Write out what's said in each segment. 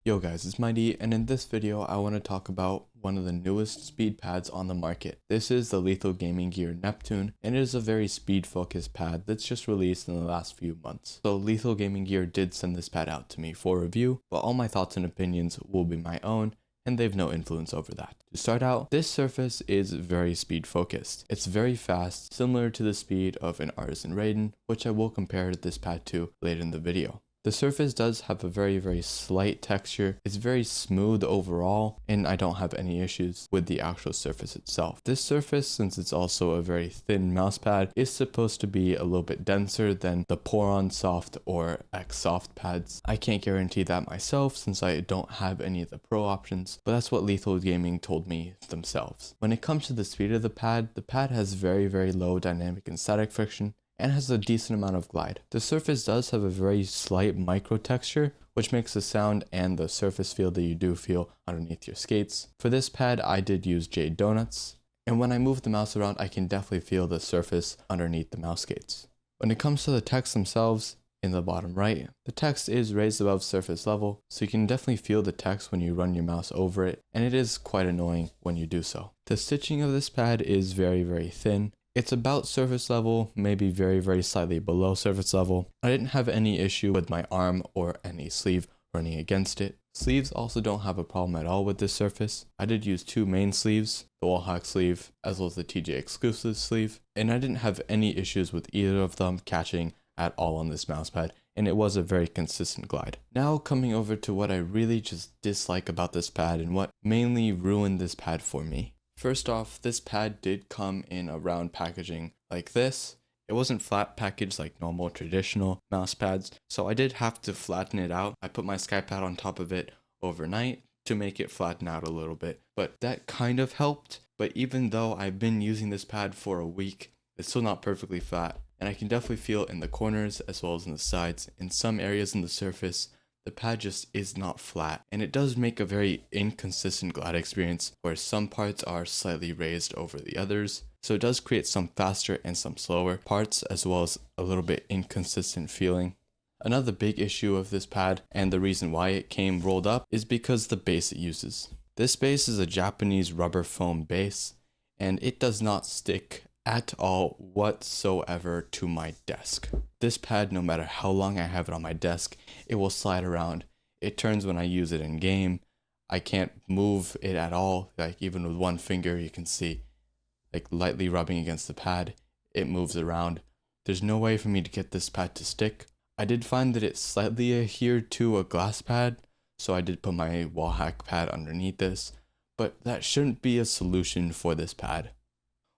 Yo guys, it's Mighty, and in this video I want to talk about one of the newest speed pads on the market. This is the Lethal Gaming Gear Neptune, and it is a very speed focused pad that's just released in the last few months. So Lethal Gaming Gear did send this pad out to me for review, but all my thoughts and opinions will be my own, and they've no influence over that. To start out, this surface is very speed focused. It's very fast, similar to the speed of an Artisan Raiden, which I will compare this pad to later in the video. The surface does have a very slight texture. It's very smooth overall, and I don't have any issues with the actual surface itself. This surface, since it's also a very thin mouse pad, is supposed to be a little bit denser than the Poron Soft or X Soft pads. I can't guarantee that myself since I don't have any of the pro options, but that's what Lethal Gaming told me themselves. When it comes to the speed of the pad has very low dynamic and static friction, and has a decent amount of glide. The surface does have a very slight micro texture, which makes the sound and the surface feel that you do feel underneath your skates. For this pad, I did use Jade Donuts, and when I move the mouse around, I can definitely feel the surface underneath the mouse skates. When it comes to the text themselves, in the bottom right, the text is raised above surface level, so you can definitely feel the text when you run your mouse over it, and it is quite annoying when you do so. The stitching of this pad is very thin. It's about surface level, maybe very slightly below surface level. I didn't have any issue with my arm or any sleeve running against it. Sleeves also don't have a problem at all with this surface. I did use two main sleeves, the wallhack sleeve as well as the TJ exclusive sleeve, and I didn't have any issues with either of them catching at all on this mousepad, and it was a very consistent glide. Now coming over to what I really just dislike about this pad and what mainly ruined this pad for me. First off, this pad did come in a round packaging like this. It wasn't flat packaged like normal traditional mouse pads, so I did have to flatten it out. I put my SkyPad on top of it overnight to make it flatten out a little bit, but that kind of helped. But even though I've been using this pad for a week, it's still not perfectly flat, and I can definitely feel it in the corners as well as in the sides. In some areas in the surface, the pad just is not flat, and it does make a very inconsistent glide experience where some parts are slightly raised over the others. So it does create some faster and some slower parts as well as a little bit inconsistent feeling. Another big issue of this pad, and the reason why it came rolled up, is because the base it uses. This base is a Japanese rubber foam base, and it does not stick at all whatsoever to my desk. This pad, no matter how long I have it on my desk, it will slide around. It turns when I use it in game. I can't move it at all. Like even with one finger, you can see like lightly rubbing against the pad, it moves around. There's no way for me to get this pad to stick. I did find that it slightly adhered to a glass pad, so I did put my wall hack pad underneath this, but that shouldn't be a solution for this pad.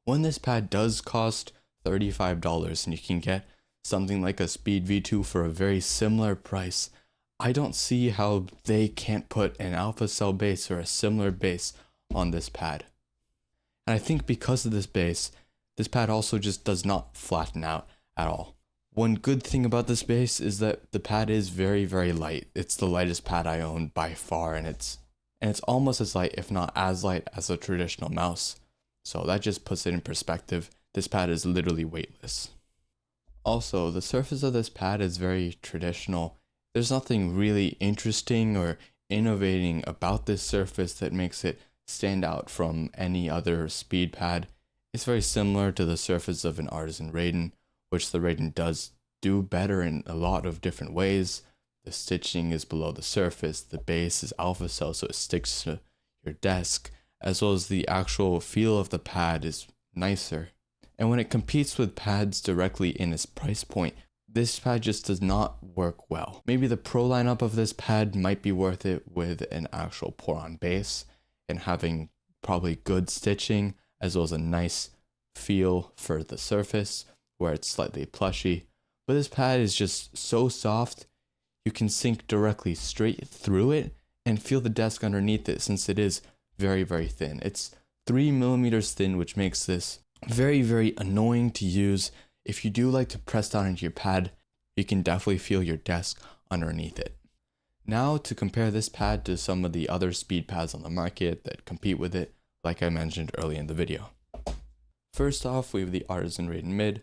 When this pad does cost $35 and you can get something like a Speed V2 for a very similar price, I don't see how they can't put an alpha cell base or a similar base on this pad. And I think because of this base, this pad also just does not flatten out at all. One good thing about this base is that the pad is very light. It's the lightest pad I own by far, and it's almost as light, if not as light, as a traditional mouse. So that just puts it in perspective. This pad is literally weightless. Also, the surface of this pad is very traditional. There's nothing really interesting or innovating about this surface that makes it stand out from any other speed pad. It's very similar to the surface of an Artisan Raiden, which the Raiden does do better in a lot of different ways. The stitching is below the surface, the base is alpha cell so it sticks to your desk, as well as the actual feel of the pad is nicer. And when it competes with pads directly in its price point, this pad just does not work well. Maybe the pro lineup of this pad might be worth it with an actual Poron base and having probably good stitching as well as a nice feel for the surface where it's slightly plushy. But this pad is just so soft, you can sink directly straight through it and feel the desk underneath it since it is very thin. It's 3 millimeters thin, which makes this very annoying to use. If you do like to press down into your pad, you can definitely feel your desk underneath it. Now to compare this pad to some of the other speed pads on the market that compete with it, like I mentioned early in the video. First off, we have the Artisan Raiden Mid.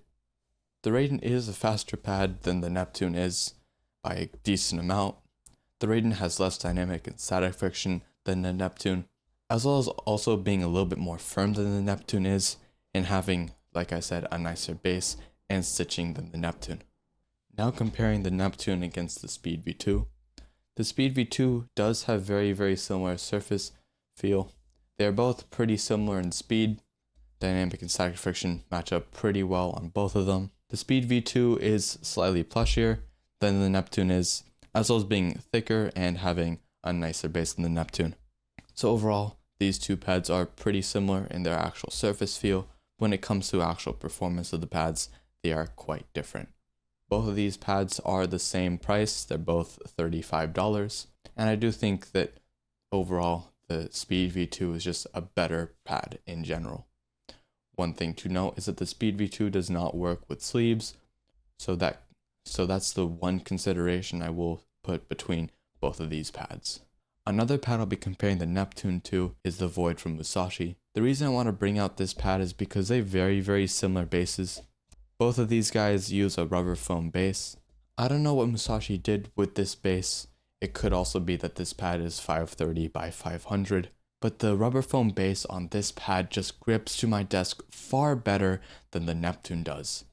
The Raiden is a faster pad than the Neptune is by a decent amount. The Raiden has less dynamic and static friction than the Neptune, as well as also being a little bit more firm than the Neptune is, and having, like I said, a nicer base and stitching than the Neptune. Now comparing the Neptune against the Speed V2. The Speed V2 does have very similar surface feel. They're both pretty similar in speed. Dynamic and static friction match up pretty well on both of them. The Speed V2 is slightly plushier than the Neptune is, as well as being thicker and having a nicer base than the Neptune. So overall, these two pads are pretty similar in their actual surface feel. When it comes to actual performance of the pads, they are quite different. Both of these pads are the same price. They're both $35. And I do think that overall, the Speed V2 is just a better pad in general. One thing to note is that the Speed V2 does not work with sleeves, so that's the one consideration I will put between both of these pads. Another pad I'll be comparing the Neptune to is the Void from Musashi. The reason I want to bring out this pad is because they have very similar bases. Both of these guys use a rubber foam base. I don't know what Musashi did with this base. It could also be that this pad is 530 by 500. But the rubber foam base on this pad just grips to my desk far better than the Neptune does.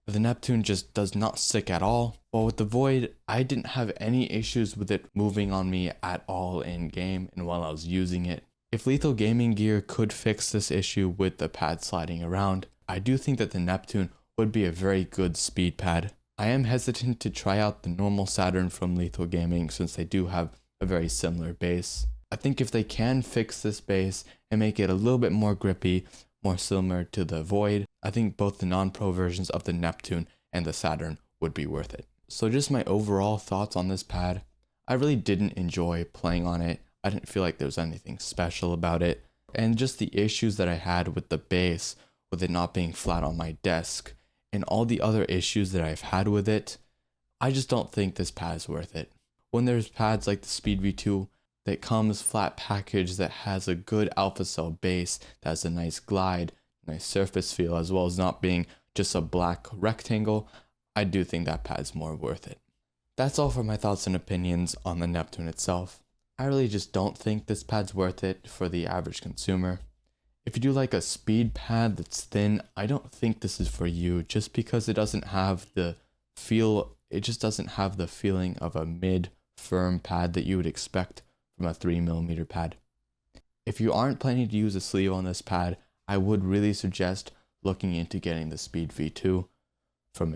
The Neptune just does not stick at all, but with the Void, I didn't have any issues with it moving on me at all in game and while I was using it. If Lethal Gaming Gear could fix this issue with the pad sliding around, I do think that the Neptune would be a very good speed pad. I am hesitant to try out the normal Saturn from Lethal Gaming since they do have a very similar base. I think if they can fix this base and make it a little bit more grippy, more similar to the Void, I think both the non-pro versions of the Neptune and the Saturn would be worth it. So just my overall thoughts on this pad. I really didn't enjoy playing on it. I didn't feel like there was anything special about it. And just the issues that I had with the base, with it not being flat on my desk, and all the other issues that I've had with it, I just don't think this pad is worth it. When there's pads like the Speed V2 that comes flat package that has a good alpha cell base, that has a nice glide, nice surface feel, as well as not being just a black rectangle, I do think that pad's more worth it. That's all for my thoughts and opinions on the Neptune itself. I really just don't think this pad's worth it for the average consumer. If you do like a speed pad that's thin, I don't think this is for you just because it doesn't have the feel, it just doesn't have the feeling of a mid firm pad that you would expect from a 3mm pad. If you aren't planning to use a sleeve on this pad, I would really suggest looking into getting the Speed V2 from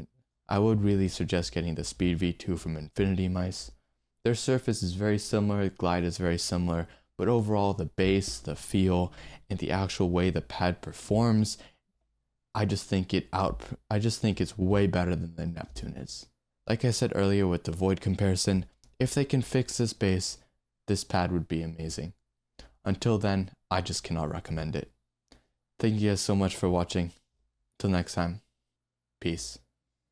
Infinity Mice. Their surface is very similar, the glide is very similar, but overall the base, the feel, and the actual way the pad performs, I just think it's way better than the Neptune is. Like I said earlier with the Void comparison, if they can fix this base, this pad would be amazing. Until then, I just cannot recommend it. Thank you guys so much for watching. Till next time, peace.